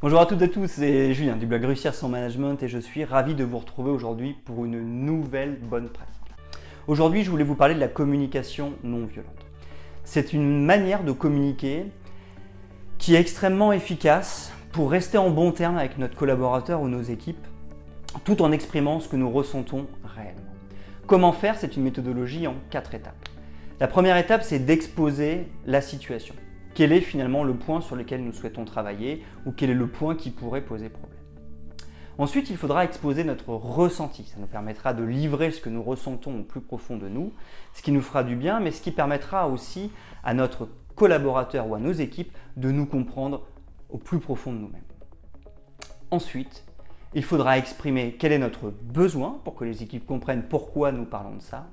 Bonjour à toutes et à tous, c'est Julien du blog Réussir son management et je suis ravi de vous retrouver aujourd'hui pour une nouvelle bonne pratique. Aujourd'hui, je voulais vous parler de la communication non violente. C'est une manière de communiquer qui est extrêmement efficace pour rester en bon terme avec notre collaborateur ou nos équipes tout en exprimant ce que nous ressentons réellement. Comment faire? C'est une méthodologie en 4 étapes. La première étape, c'est d'exposer la situation. Quel est finalement le point sur lequel nous souhaitons travailler ou quel est le point qui pourrait poser problème. Ensuite, il faudra exposer notre ressenti. Ça nous permettra de livrer ce que nous ressentons au plus profond de nous, ce qui nous fera du bien, mais ce qui permettra aussi à notre collaborateur ou à nos équipes de nous comprendre au plus profond de nous-mêmes. Ensuite, il faudra exprimer quel est notre besoin pour que les équipes comprennent pourquoi nous parlons de ça.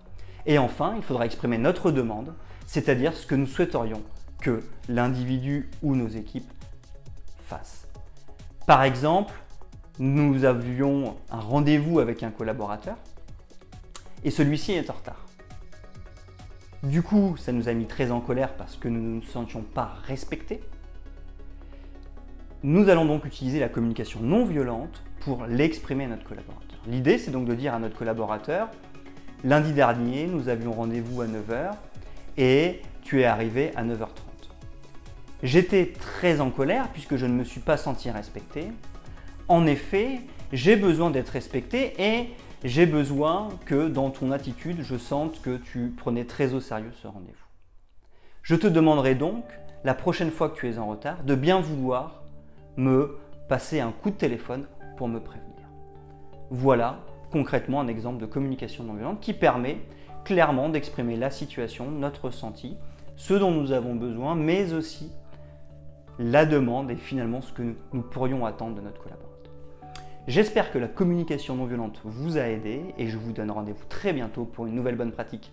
Et enfin, il faudra exprimer notre demande, c'est-à-dire ce que nous souhaiterions que l'individu ou nos équipes fassent. Par exemple, nous avions un rendez-vous avec un collaborateur et celui-ci est en retard. Du coup, ça nous a mis très en colère parce que nous ne nous sentions pas respectés. Nous allons donc utiliser la communication non violente pour l'exprimer à notre collaborateur. L'idée, c'est donc de dire à notre collaborateur: lundi dernier, nous avions rendez-vous à 9 h et tu es arrivé à 9 h 30. J'étais très en colère puisque je ne me suis pas senti respecté. En effet, j'ai besoin d'être respecté et j'ai besoin que dans ton attitude, je sente que tu prenais très au sérieux ce rendez-vous. Je te demanderai donc, la prochaine fois que tu es en retard, de bien vouloir me passer un coup de téléphone pour me prévenir. Voilà concrètement un exemple de communication non violente qui permet clairement d'exprimer la situation, notre ressenti, ce dont nous avons besoin, mais aussi la demande et finalement ce que nous pourrions attendre de notre collaborateur. J'espère que la communication non violente vous a aidé et je vous donne rendez-vous très bientôt pour une nouvelle bonne pratique.